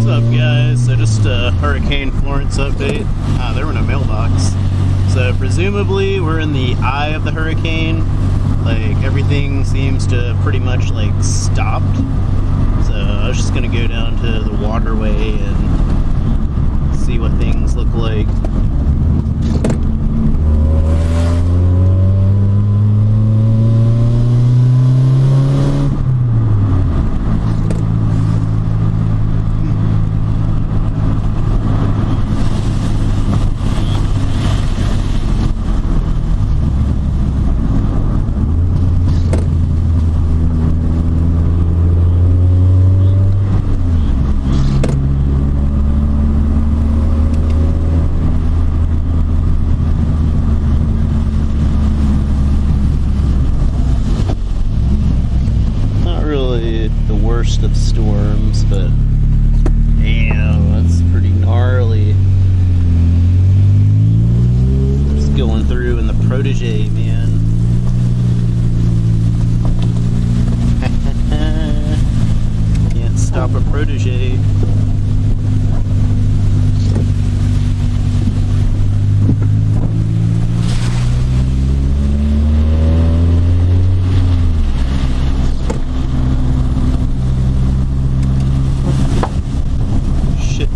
What's up, guys? So just a Hurricane Florence update. There were no mailbox. So presumably we're in the eye of the hurricane. Like everything seems to pretty much like stopped. So I was just gonna go down to the waterway and see what things look like. The worst of storms, but damn, that's pretty gnarly. Just going through in the Protege, man. Can't stop a Protege.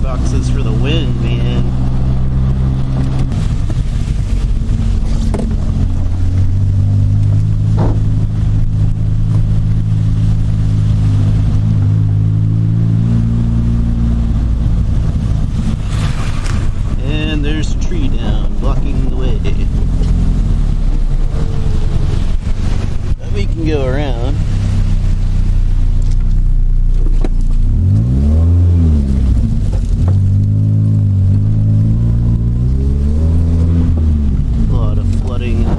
Boxes for the win, man. And there's a tree down, blocking the way. But we can go around.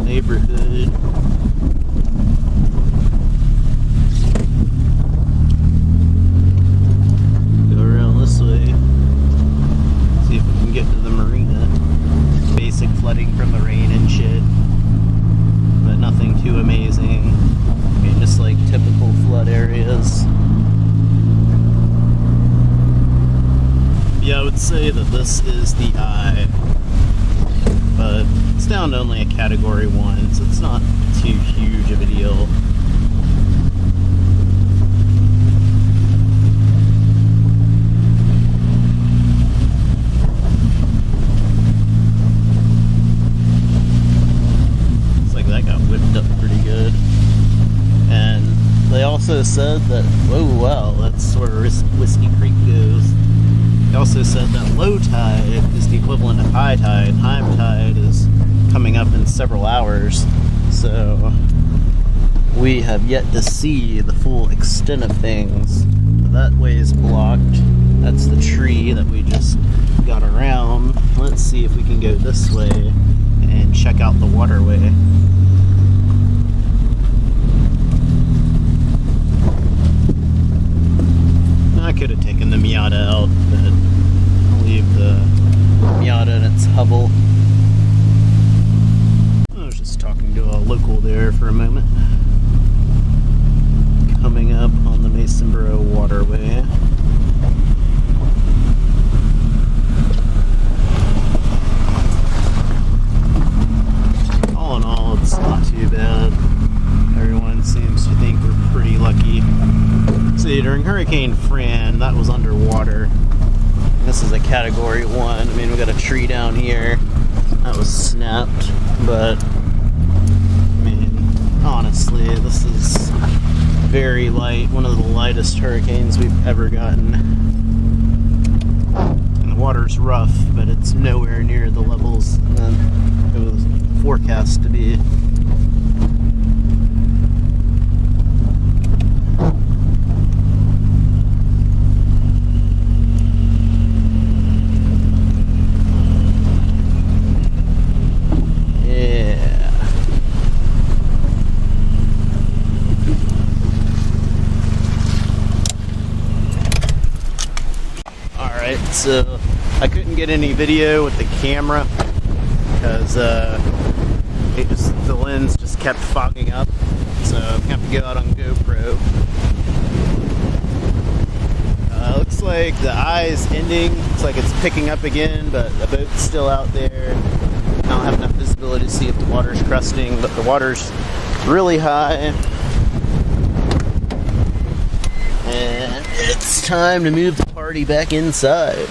Neighborhood. Go around this way. See if we can get to the marina. Basic flooding from the rain and shit. But nothing too amazing. I mean, just like typical flood areas. Yeah, I would say that this is the eye. But it's down to only a Category 1, so it's not too huge of a deal. Looks like that got whipped up pretty good. And they also said that, oh wow, that's where Whiskey Creek goes. They also said that low tide is the equivalent of high tide. High tide is coming up in several hours, so we have yet to see the full extent of things. That way is blocked. That's the tree that we just got around. Let's see if we can go this way and check out the waterway. I could have taken the Miata out, but I'll leave the Miata in its hovel. I was just talking to a local there for a moment. Coming up on the Masonboro waterway. All in all, it's not too bad. Everyone seems to think we're pretty lucky. See, during Hurricane Fran, that was underwater. This is a Category 1. I mean, we got a tree down here. That was snapped. But, I mean, honestly, this is very light. One of the lightest hurricanes we've ever gotten. And the water's rough, but it's nowhere near the levels that it was forecast to be. So I couldn't get any video with the camera because the lens just kept fogging up, so I'm gonna have to go out on GoPro. Looks like the eye is ending. Looks like it's picking up again, but the boat's still out there. I don't have enough visibility to see if the water's cresting, but the water's really high. And it's time to move the party back inside.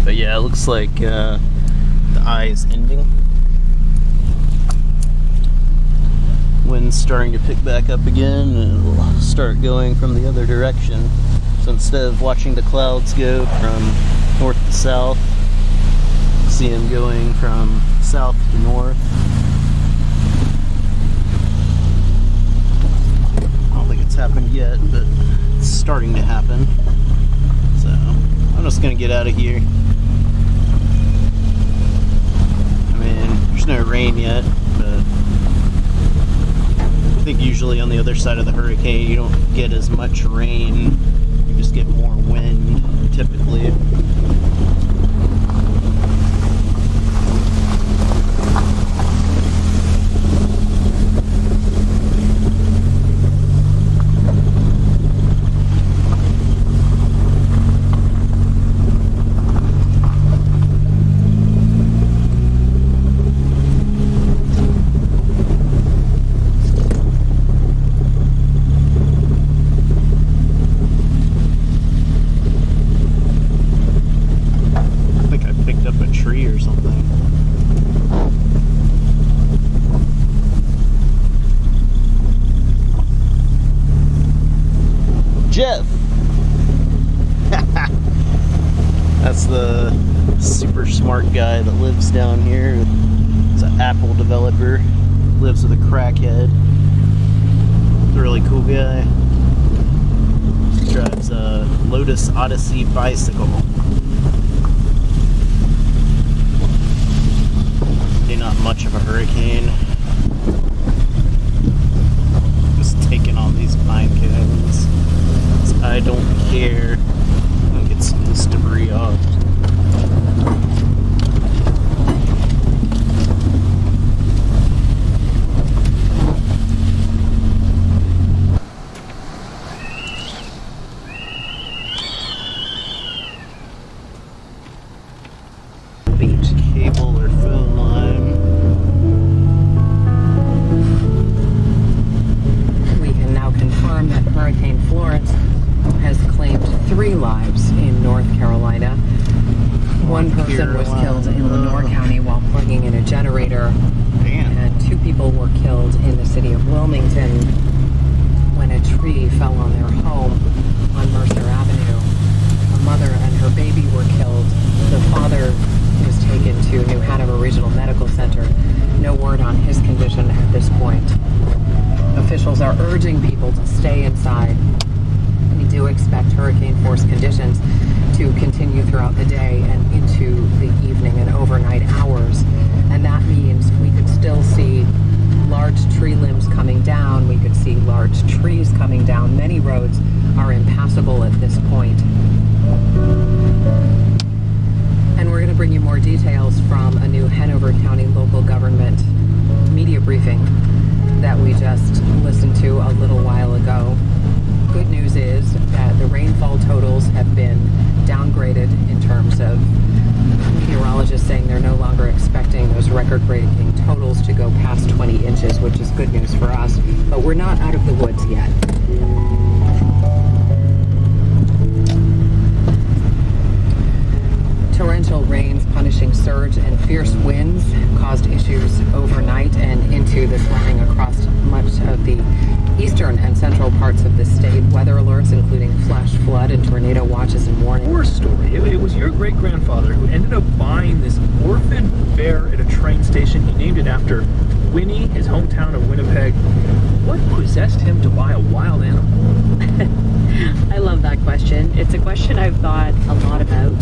But yeah, it looks like the eye is ending. Wind's starting to pick back up again, and it'll start going from the other direction. So instead of watching the clouds go from north to south, see them going from south to north. I don't think it's happened yet, but it's starting to happen. So I'm just gonna get out of here. I mean, there's no rain yet, but I think usually on the other side of the hurricane you don't get as much rain, you just get more wind typically. Or something. Jeff! That's the super smart guy that lives down here. He's an Apple developer. Lives with a crackhead. He's a really cool guy. He drives a Lotus Odyssey bicycle. Not much of a hurricane. Just taking all these pine cones. I don't care. I'll get some of this debris off. Cable or phone line. We can now confirm that Hurricane Florence has claimed 3 lives in North Carolina. One person was killed in Lenore County while plugging in a generator. Damn. And 2 people were killed in the city of Wilmington when a tree fell on their home on Mercer Avenue. A mother and her baby were killed. The father was taken to New Hanover Regional Medical Center. No word on his condition at this point. Officials are urging people to stay inside. We do expect hurricane-force conditions to continue throughout the day and into the evening and overnight hours. And that means we could still see large tree limbs coming down. We could see large trees coming down. Many roads are impassable at this point. And we're going to bring you more details from a new Hanover County local government media briefing that we just listened to a little while ago. Good news is that the rainfall totals have been downgraded in terms of meteorologists saying they're no longer expecting those record-breaking totals to go past 20 inches, which is good news for us. But we're not out of the woods yet. Torrential rains, punishing surge, and fierce winds caused issues overnight and into this morning across much of the eastern and central parts of the state. Weather alerts, including flash flood and tornado watches and warnings. Horror story. It was your great-grandfather who ended up buying this orphan bear at a train station. He named it after Winnie, his hometown of Winnipeg. What possessed him to buy a wild animal? I love that question. It's a question I've thought a lot about.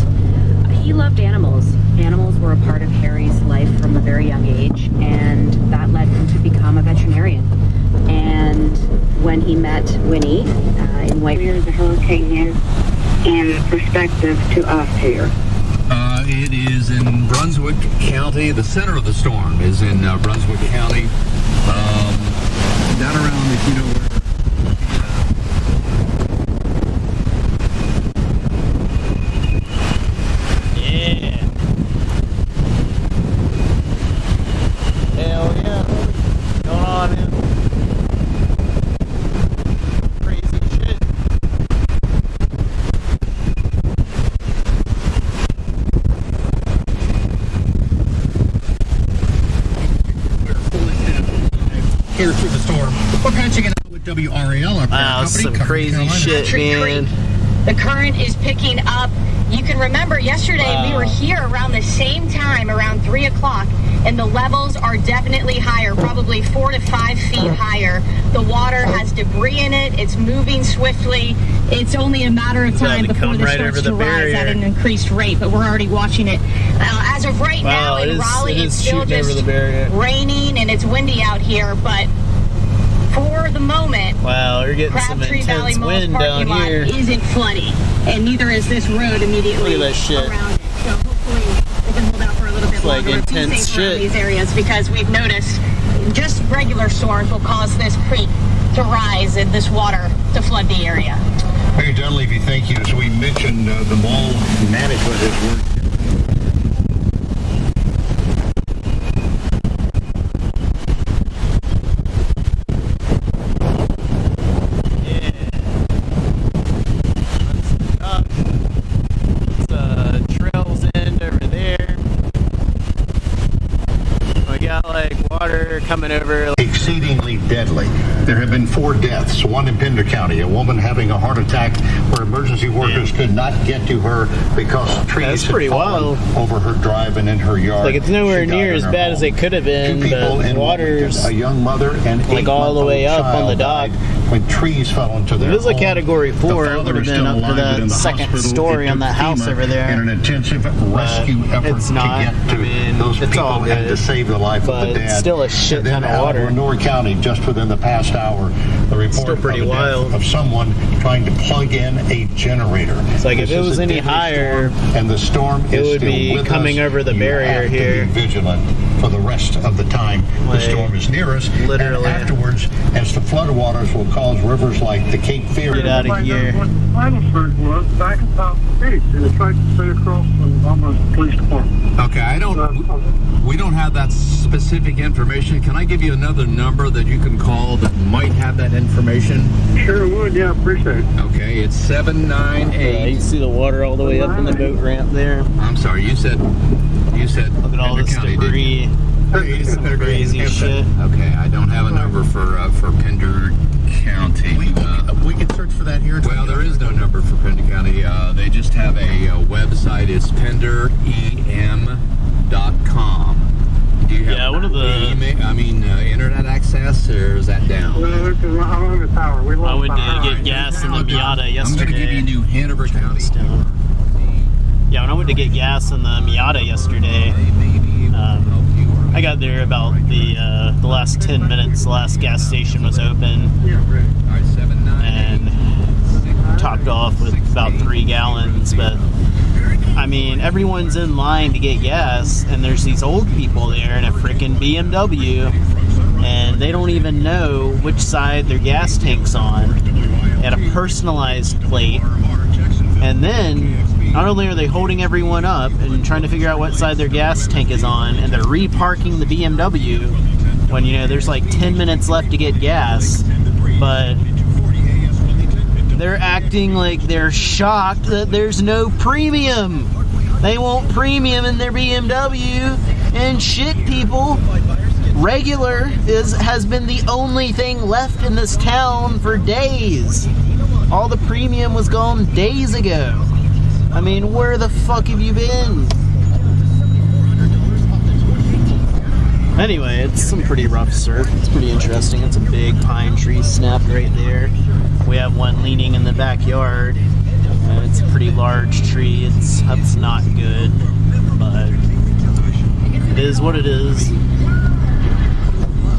He loved animals. Animals were a part of Harry's life from a very young age, and that led him to become a veterinarian. And when he met Winnie in White... Where the hurricane is in perspective to us here? It is in Brunswick County. The center of the storm is in Brunswick County. Down around, if you know where. Yeah. Hell yeah. What's going on, man? Crazy shit. Here through the storm. We're patching it out with WRAL, our Wow, company, some covering crazy Carolina. shit, man. The current is picking up. You can remember yesterday we were here around the same time, around 3 o'clock, and the levels are definitely higher, probably 4 to 5 feet higher. The water has debris in it. It's moving swiftly. It's only a matter of time About to before come this right starts over to the rise barrier. at an increased rate, but we're already watching it. As of right now Wow, it in is- Raleigh, it is it's still shooting over just the barrier. raining and it's windy out here, but for the moment, Wow, we're getting some Crabtree Valley intense Mall's wind parking down lot here. isn't flooding, and neither is this road immediately Look at that shit. around it. So hopefully we can hold out for a little bit like longer. Be intense safer in shit. these areas, because we've noticed just regular storms will cause this creek to rise and this water to flood the area. Mayor Dunleavy, thank you. As we mentioned, the mall management has worked. Trails end over there. We got like water coming over. Exceedingly deadly. There have been 4 deaths, one in Pender County, a woman having a heart attack where emergency workers could not get to her because trees That's had pretty fallen over her drive and in her yard. Like it's nowhere She died near in as her bad as home. it could have 2 been, people but in water's Wilmington, a young mother and like all the way up on the dock. When trees fell into their If it was a home. Category 4, The it father would have is been still up to alive, but in the the second hospital. story It on the took house FEMA over there. in an intensive rescue effort it's not. to get to I mean, those it's people all and good, to save the life but of the it's dad. still a shit And then ton of out water. Lenore County, just within the past hour, the report Still pretty of, a wild. death of someone trying to plug in a generator. It's like if This it is was a any deadly higher, storm, and the storm it is would still be with coming us. over the You barrier have to here. be vigilant for the rest of the time Like, the storm is near us. literally. And afterwards, as the floodwaters will cause rivers like the Cape Fear. Get out of here. What the final search was back at top of the beach, and it tried to stay across from almost the police department. Okay, we don't have that specific information. Can I give you another number that you can call that might have that information? Sure would, yeah, appreciate it. Okay, it's you 798. can see the water all the way up in the boat ramp there. I'm sorry, you said Look at all Pender this County, didn't you? debris. Some crazy shit. Okay, I don't have a number for Pender County. We can search for that here. Well, there is no number for Pender County. They just have a website. It's penderem.com. Do you have Yeah, what are the- internet access, or is that down? Well, look, I'm on the tower. We I lost went to power. get gas in the Miata I'm going to yesterday. give you New Hanover County. Yeah, when I went to get gas in the Miata yesterday, I got there about the last 10 minutes. The last gas station was open, Yeah, right. All right, 798. and topped off with about 3 gallons. But I mean, everyone's in line to get gas, and there's these old people there in a freaking BMW, and they don't even know which side their gas tank's on at a personalized plate. And then not only are they holding everyone up and trying to figure out what side their gas tank is on, and they're reparking the BMW when, you know, there's like 10 minutes left to get gas, but they're acting like they're shocked that there's no premium. They want premium in their BMW, and shit, people. Regular has been the only thing left in this town for days. All the premium was gone days ago. I mean, where the fuck have you been? Anyway, it's some pretty rough surf. It's pretty interesting. It's a big pine tree snapped right there. We have one leaning in the backyard. It's a pretty large tree. It's not good, but it is what it is.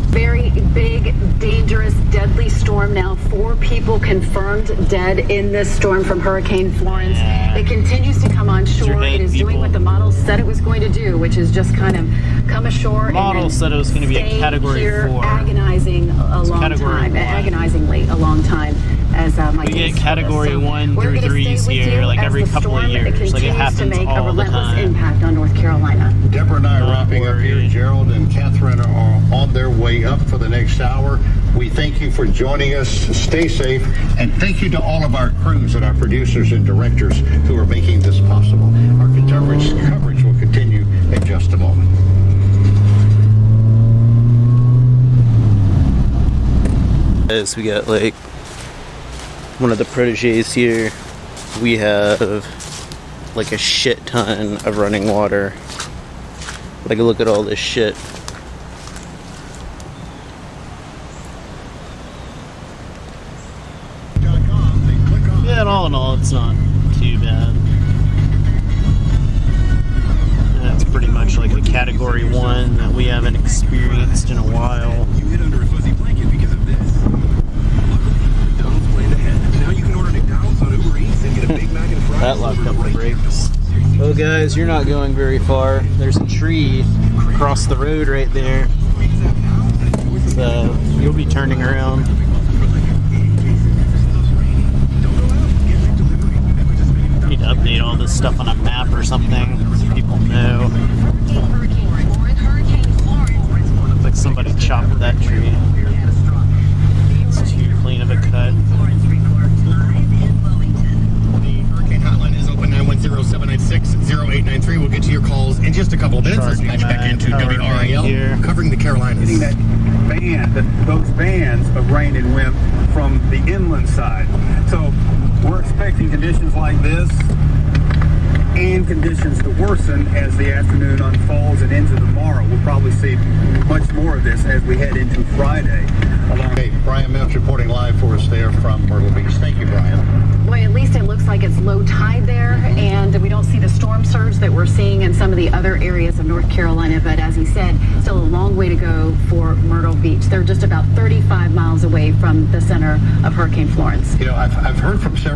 Very big, dangerous, deadly storm now. 4 people confirmed dead in this storm from Hurricane Florence. Yeah. It continues to come on shore. It is doing what the model said it was going to do, which is just kind of come ashore. The model said it was going to be a Category 4. Agonizing a long time. Agonizingly a long time. As my we get Category 1 through 3s here, like every couple of years. Like it happens to make all a the relentless time. impact on North Carolina. Deborah and I are wrapping up here. Gerald and Catherine are on their way up for the next hour. We thank you for joining us. Stay safe. And thank you to all of our crews and our producers and directors who are making this possible. Our coverage will continue in just a moment. As we got like one of the proteges here, we have like a shit ton of running water. Like look at all this shit. Yeah, and all in all, it's not too bad. That's pretty much like a Category 1 that we haven't experienced in a while. You hid under a fuzzy blanket because of this. McDonald's planned ahead. Now you can order McDonald's on Uber Eats and get a Big Mac and fries. That locked up the brakes. Well, guys, you're not going very far. There's a tree across the road right there. So you'll be turning around. Need to update all this stuff on a map or something so people know. Looks like somebody chopped that tree. It's too clean of a cut. Hotline is open 910-796-0893. We'll get to your calls in just a couple of minutes. Let's patch back into WRAL, covering the Carolinas. Getting that band, those bands of rain and wind from the inland side. So we're expecting conditions like this and conditions to worsen as the afternoon unfolds and into tomorrow. We'll probably see much more of this as we head into Friday. Hey, Brian Mills reporting live for us there from Myrtle Beach. Thank you, Brian. Boy, at least it looks like it's low tide there, and we don't see the storm surge that we're seeing in some of the other areas of North Carolina. But as he said, still a long way to go for Myrtle Beach. They're just about 35 miles away from the center of Hurricane Florence. You know, I've heard from several